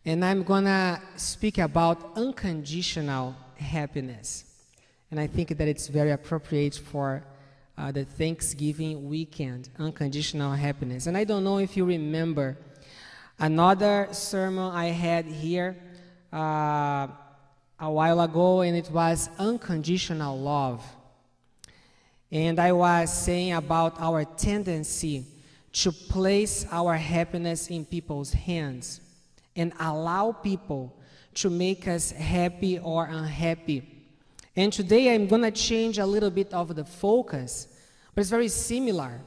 And I'm gonna speak about unconditional happiness. And I think that it's very appropriate for the Thanksgiving weekend, unconditional happiness. And I don't know if you remember another sermon I had here a while ago, and it was unconditional love. And I was saying about our tendency to place our happiness in people's hands and allow people to make us happy or unhappy. And today I'm going to change a little bit of the focus, but it's very similar.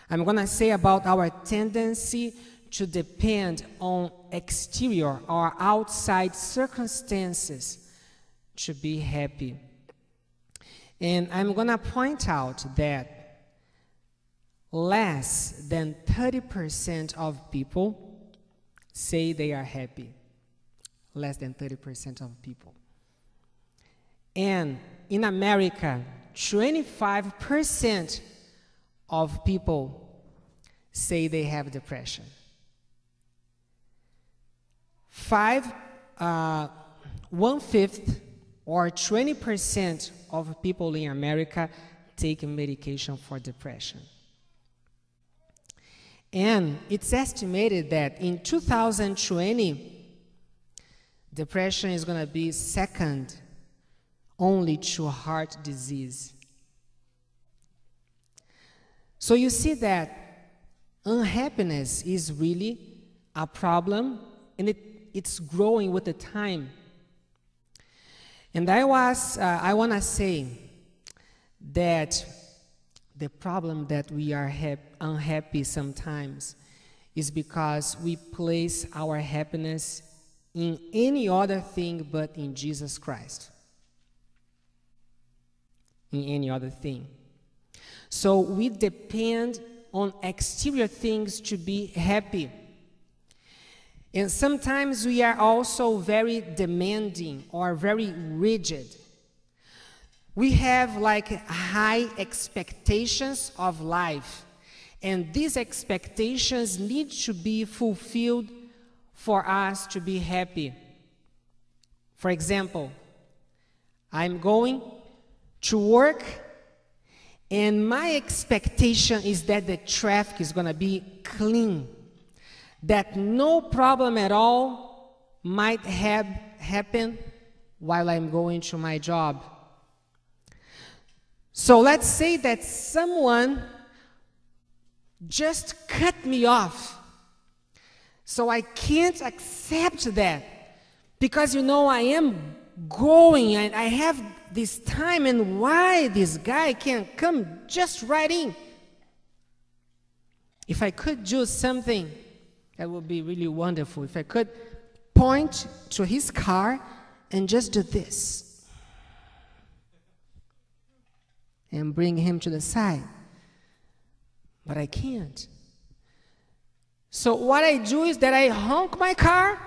I'm going to say about our tendency to depend on exterior or outside circumstances to be happy. And I'm going to point out that less than 30% of people say they are happy. Less than 30% of people. And in America, 25% of people say they have depression. 1/5 or 20% of people in America take medication for depression. And it's estimated that in 2020, depression is going to be second only to heart disease. So you see that unhappiness is really a problem, and it's growing with the time. And I want to say that the problem that we are unhappy sometimes is because we place our happiness in any other thing but in Jesus Christ. In any other thing. So we depend on exterior things to be happy. And sometimes we are also very demanding or very rigid. We have like high expectations of life, and these expectations need to be fulfilled for us to be happy. For example, I'm going to work, and my expectation is that the traffic is going to be clean, that no problem at all might happen while I'm going to my job. So let's say that someone just cut me off. So I can't accept that because, I am going and I have this time, and why this guy can't come just right in? If I could do something, that would be really wonderful. If I could point to his car and just do this and bring him to the side. But I can't. So what I do is that I honk my car,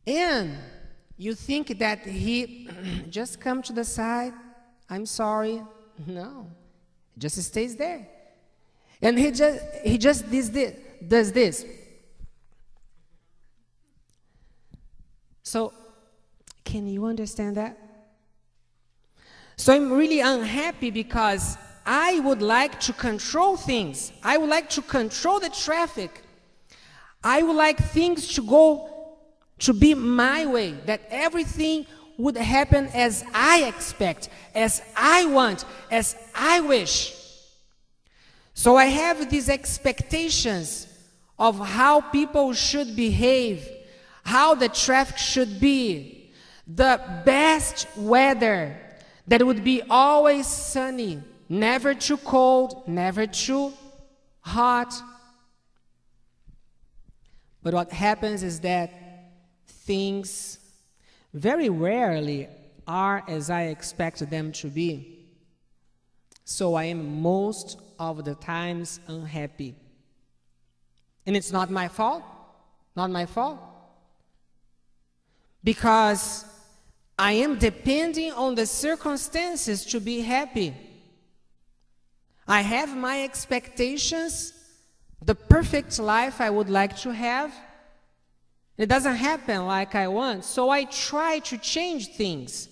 and you think that he just come to the side, I'm sorry. No, he just stays there. And he just does this. So, can you understand that? So I'm really unhappy because I would like to control things. I would like to control the traffic. I would like things to be my way, that everything would happen as I expect, as I want, as I wish. So I have these expectations of how people should behave, how the traffic should be, the best weather, that would be always sunny, never too cold, never too hot. But what happens is that things very rarely are as I expect them to be. So I am most of the times unhappy. And it's not my fault. Not my fault. Because I am depending on the circumstances to be happy. I have my expectations the perfect life I would like to have. It doesn't happen like I want, so I try to change things.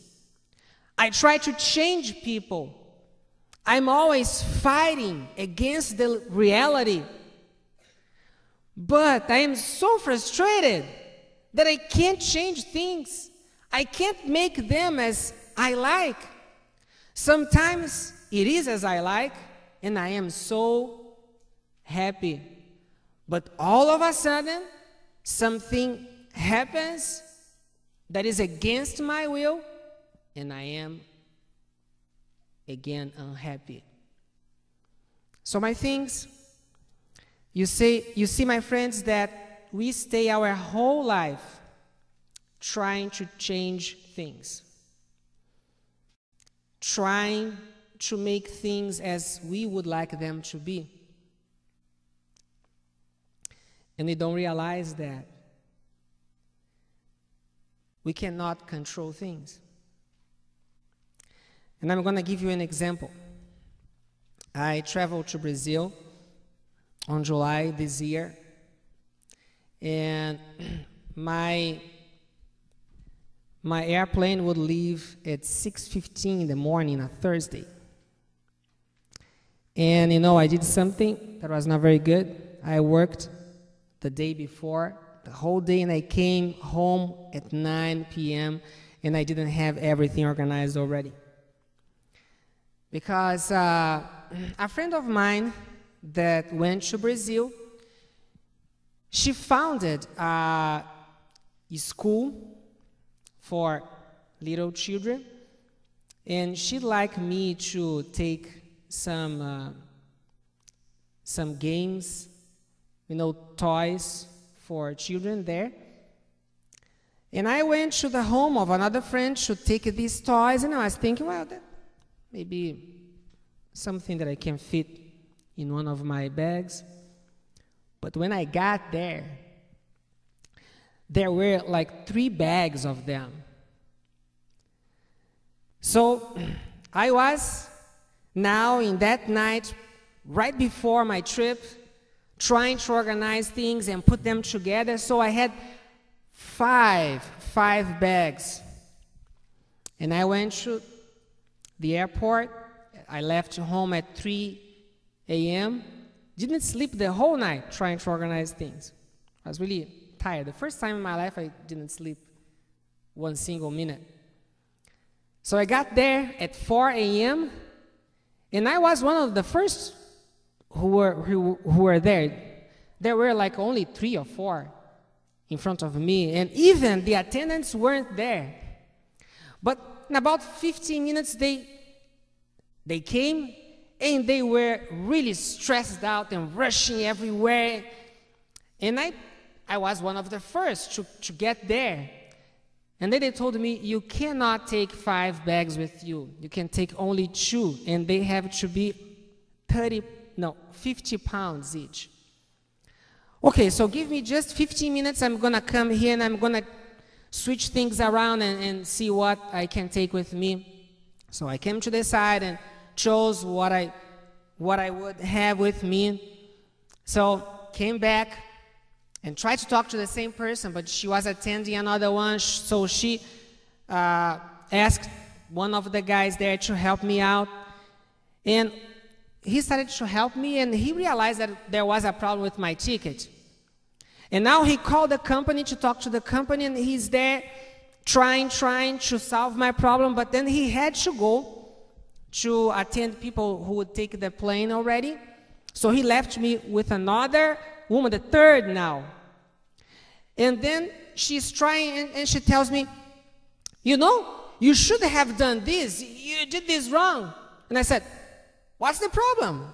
I try to change people. I'm always fighting against the reality. But I am so frustrated that I can't change things. I can't make them as I like. Sometimes it is as I like, and I am so happy. But all of a sudden, something happens that is against my will, and I am again unhappy. So my things, you see, my friends, that we stay our whole life trying to change things, trying to make things as we would like them to be. And we don't realize that we cannot control things. And I'm going to give you an example. I traveled to Brazil on July this year, and my airplane would leave at 6:15 in the morning on Thursday. And I did something that was not very good. I worked the day before, the whole day, and I came home at 9 p.m. and I didn't have everything organized already. Because a friend of mine that went to Brazil, she founded a school for little children, and she'd like me to take some games, toys for children there. And I went to the home of another friend to take these toys, and I was thinking, well, that maybe something that I can fit in one of my bags. But when I got there, there were like 3 bags of them. So I was now in that night, right before my trip, trying to organize things and put them together. So I had five bags. And I went to the airport. I left home at 3 a.m. Didn't sleep the whole night trying to organize things. I was really tired. The first time in my life I didn't sleep one single minute. So I got there at 4 a.m. and I was one of the first who were there. There were like only 3 or 4 in front of me, and even the attendants weren't there. But in about 15 minutes they came, and they were really stressed out and rushing everywhere. And I was one of the first to get there. And then they told me, you cannot take 5 bags with you. You can take only 2, and they have to be 50 pounds each. Okay, so give me just 15 minutes. I'm going to come here, and I'm going to switch things around and see what I can take with me. So I came to the side and chose what I would have with me. So came back and tried to talk to the same person, but she was attending another one. So she asked one of the guys there to help me out. And he started to help me, and he realized that there was a problem with my ticket. And now he called the company to talk to the company, and he's there trying to solve my problem, but then he had to go to attend people who would take the plane already. So he left me with another woman, the third now. And then she's trying, and she tells me, you should have done this. You did this wrong. And I said, what's the problem?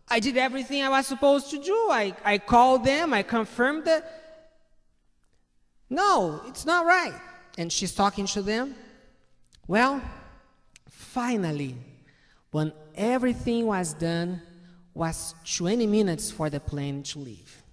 I did everything I was supposed to do. I called them. I confirmed that. No, it's not right. And she's talking to them. Well, finally, when everything was done, was 20 minutes for the plane to leave.